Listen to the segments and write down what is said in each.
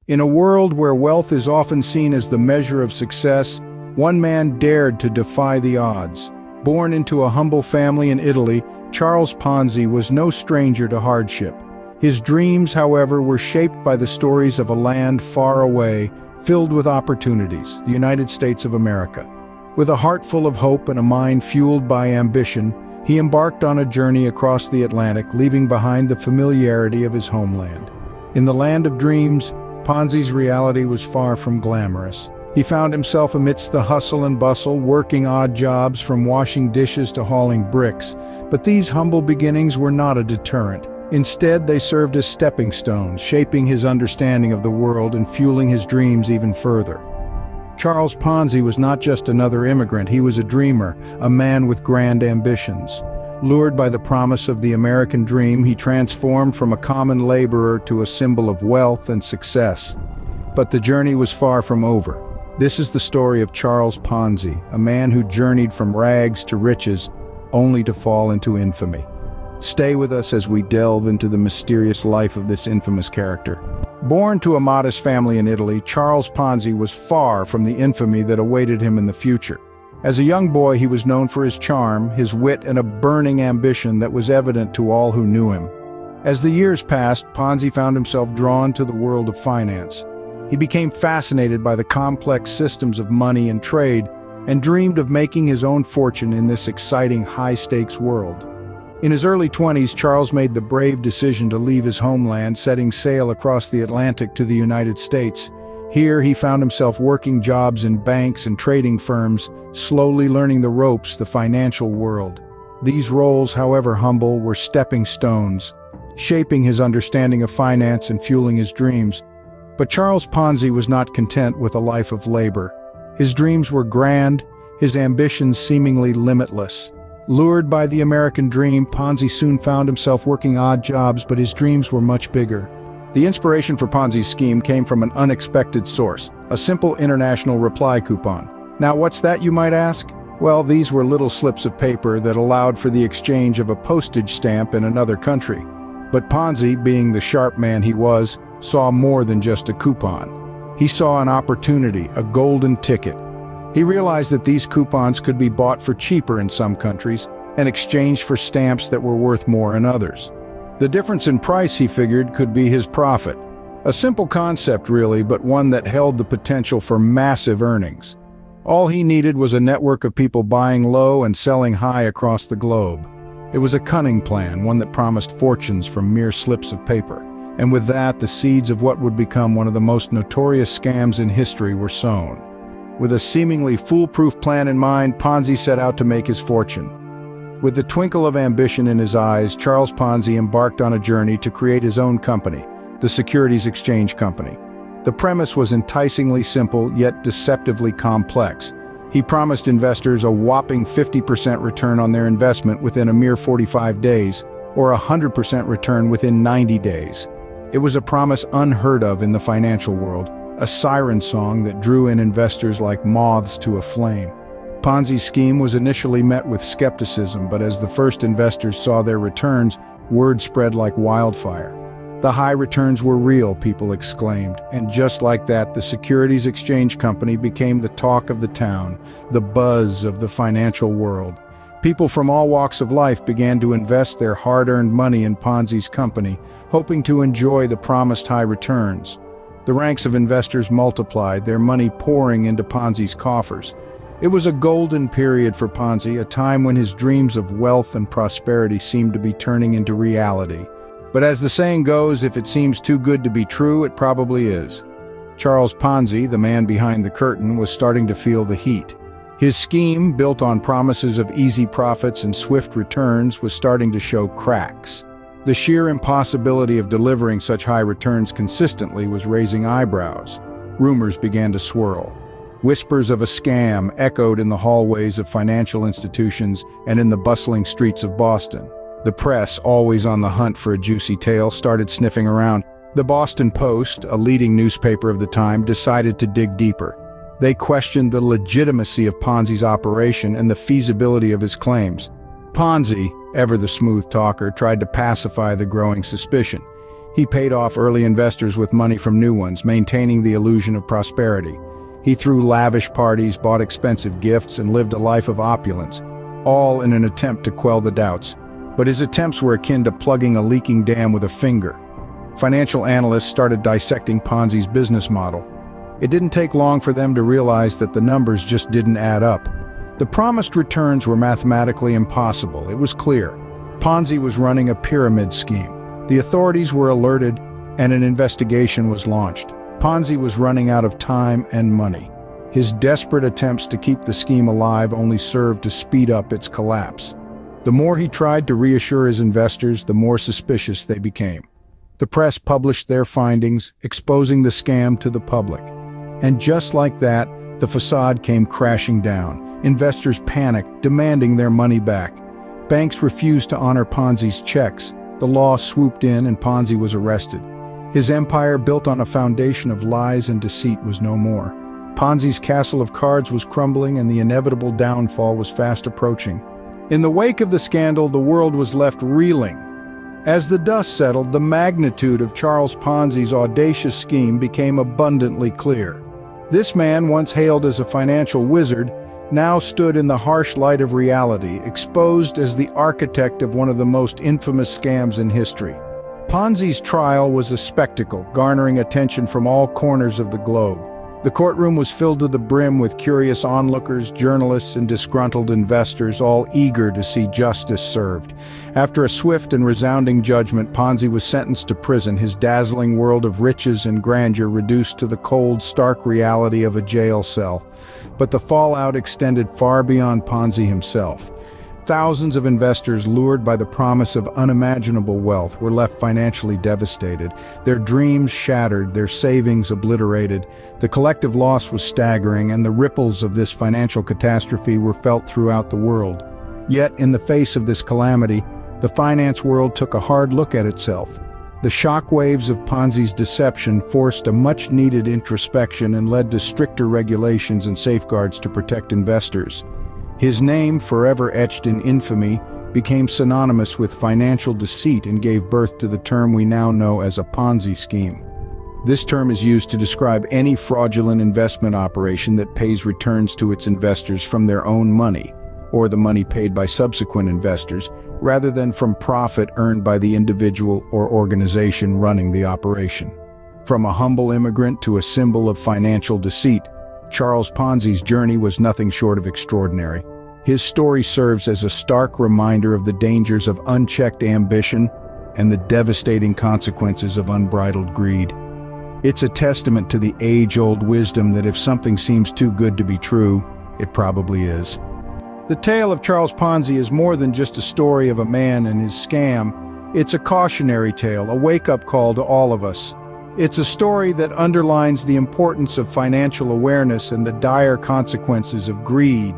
In a world where wealth is often seen as the measure of success, one man dared to defy the odds. Born into a humble family in Italy, Charles Ponzi was no stranger to hardship. His dreams, however, were shaped by the stories of a land far away, filled with opportunities, the United States of America. With a heart full of hope and a mind fueled by ambition, he embarked on a journey across the Atlantic, leaving behind the familiarity of his homeland. In the land of dreams, Ponzi's reality was far from glamorous. He found himself amidst the hustle and bustle, working odd jobs from washing dishes to hauling bricks. But these humble beginnings were not a deterrent. Instead, they served as stepping stones, shaping his understanding of the world and fueling his dreams even further. Charles Ponzi was not just another immigrant, he was a dreamer, a man with grand ambitions. Lured by the promise of the American dream, he transformed from a common laborer to a symbol of wealth and success. But the journey was far from over. This is the story of Charles Ponzi, a man who journeyed from rags to riches, only to fall into infamy. Stay with us as we delve into the mysterious life of this infamous character. Born to a modest family in Italy, Charles Ponzi was far from the infamy that awaited him in the future. As a young boy, he was known for his charm, his wit, and a burning ambition that was evident to all who knew him. As the years passed, Ponzi found himself drawn to the world of finance. He became fascinated by the complex systems of money and trade, and dreamed of making his own fortune in this exciting, high-stakes world. In his early 20s, Charles made the brave decision to leave his homeland, setting sail across the Atlantic to the United States. Here, he found himself working jobs in banks and trading firms, slowly learning the ropes of the financial world. These roles, however humble, were stepping stones, shaping his understanding of finance and fueling his dreams. But Charles Ponzi was not content with a life of labor. His dreams were grand, his ambitions seemingly limitless. Lured by the American dream, Ponzi soon found himself working odd jobs, but his dreams were much bigger. The inspiration for Ponzi's scheme came from an unexpected source, a simple international reply coupon. Now, what's that, you might ask? Well, these were little slips of paper that allowed for the exchange of a postage stamp in another country. But Ponzi, being the sharp man he was, saw more than just a coupon. He saw an opportunity, a golden ticket. He realized that these coupons could be bought for cheaper in some countries and exchanged for stamps that were worth more in others. The difference in price, he figured, could be his profit. A simple concept, really, but one that held the potential for massive earnings. All he needed was a network of people buying low and selling high across the globe. It was a cunning plan, one that promised fortunes from mere slips of paper. And with that, the seeds of what would become one of the most notorious scams in history were sown. With a seemingly foolproof plan in mind, Ponzi set out to make his fortune. With the twinkle of ambition in his eyes, Charles Ponzi embarked on a journey to create his own company, the Securities Exchange Company. The premise was enticingly simple, yet deceptively complex. He promised investors a whopping 50% return on their investment within a mere 45 days, or 100% return within 90 days. It was a promise unheard of in the financial world, a siren song that drew in investors like moths to a flame. Ponzi's scheme was initially met with skepticism, but as the first investors saw their returns, word spread like wildfire. The high returns were real, people exclaimed, and just like that, the Securities Exchange Company became the talk of the town, the buzz of the financial world. People from all walks of life began to invest their hard-earned money in Ponzi's company, hoping to enjoy the promised high returns. The ranks of investors multiplied, their money pouring into Ponzi's coffers. It was a golden period for Ponzi, a time when his dreams of wealth and prosperity seemed to be turning into reality. But as the saying goes, if it seems too good to be true, it probably is. Charles Ponzi, the man behind the curtain, was starting to feel the heat. His scheme, built on promises of easy profits and swift returns, was starting to show cracks. The sheer impossibility of delivering such high returns consistently was raising eyebrows. Rumors began to swirl. Whispers of a scam echoed in the hallways of financial institutions and in the bustling streets of Boston. The press, always on the hunt for a juicy tale, started sniffing around. The Boston Post, a leading newspaper of the time, decided to dig deeper. They questioned the legitimacy of Ponzi's operation and the feasibility of his claims. Ponzi, ever the smooth talker, tried to pacify the growing suspicion. He paid off early investors with money from new ones, maintaining the illusion of prosperity. He threw lavish parties, bought expensive gifts, and lived a life of opulence, all in an attempt to quell the doubts. But his attempts were akin to plugging a leaking dam with a finger. Financial analysts started dissecting Ponzi's business model. It didn't take long for them to realize that the numbers just didn't add up. The promised returns were mathematically impossible. It was clear. Ponzi was running a pyramid scheme. The authorities were alerted, and an investigation was launched. Ponzi was running out of time and money. His desperate attempts to keep the scheme alive only served to speed up its collapse. The more he tried to reassure his investors, the more suspicious they became. The press published their findings, exposing the scam to the public. And just like that, the facade came crashing down. Investors panicked, demanding their money back. Banks refused to honor Ponzi's checks. The law swooped in and Ponzi was arrested. His empire, built on a foundation of lies and deceit, was no more. Ponzi's castle of cards was crumbling and the inevitable downfall was fast approaching. In the wake of the scandal, the world was left reeling. As the dust settled, the magnitude of Charles Ponzi's audacious scheme became abundantly clear. This man, once hailed as a financial wizard, now stood in the harsh light of reality, exposed as the architect of one of the most infamous scams in history. Ponzi's trial was a spectacle, garnering attention from all corners of the globe. The courtroom was filled to the brim with curious onlookers, journalists, and disgruntled investors, all eager to see justice served. After a swift and resounding judgment, Ponzi was sentenced to prison, his dazzling world of riches and grandeur reduced to the cold, stark reality of a jail cell. But the fallout extended far beyond Ponzi himself. Thousands of investors, lured by the promise of unimaginable wealth, were left financially devastated, their dreams shattered, their savings obliterated. The collective loss was staggering, and the ripples of this financial catastrophe were felt throughout the world. Yet, in the face of this calamity, the finance world took a hard look at itself. The shockwaves of Ponzi's deception forced a much-needed introspection and led to stricter regulations and safeguards to protect investors. His name, forever etched in infamy, became synonymous with financial deceit and gave birth to the term we now know as a Ponzi scheme. This term is used to describe any fraudulent investment operation that pays returns to its investors from their own money, or the money paid by subsequent investors, rather than from profit earned by the individual or organization running the operation. From a humble immigrant to a symbol of financial deceit, Charles Ponzi's journey was nothing short of extraordinary. His story serves as a stark reminder of the dangers of unchecked ambition and the devastating consequences of unbridled greed. It's a testament to the age-old wisdom that if something seems too good to be true, it probably is. The tale of Charles Ponzi is more than just a story of a man and his scam. It's a cautionary tale, a wake-up call to all of us. It's a story that underlines the importance of financial awareness and the dire consequences of greed.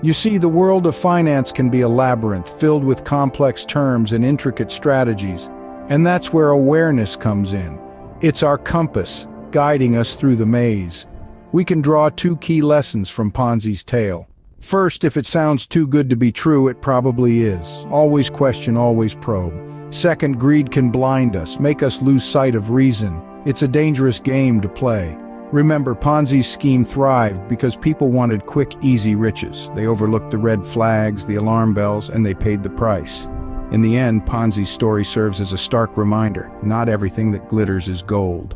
You see, the world of finance can be a labyrinth filled with complex terms and intricate strategies, and that's where awareness comes in. It's our compass, guiding us through the maze. We can draw two key lessons from Ponzi's tale. First, if it sounds too good to be true, it probably is. Always question, always probe. Second, greed can blind us, make us lose sight of reason. It's a dangerous game to play. Remember, Ponzi's scheme thrived because people wanted quick, easy riches. They overlooked the red flags, the alarm bells, and they paid the price. In the end, Ponzi's story serves as a stark reminder: not everything that glitters is gold.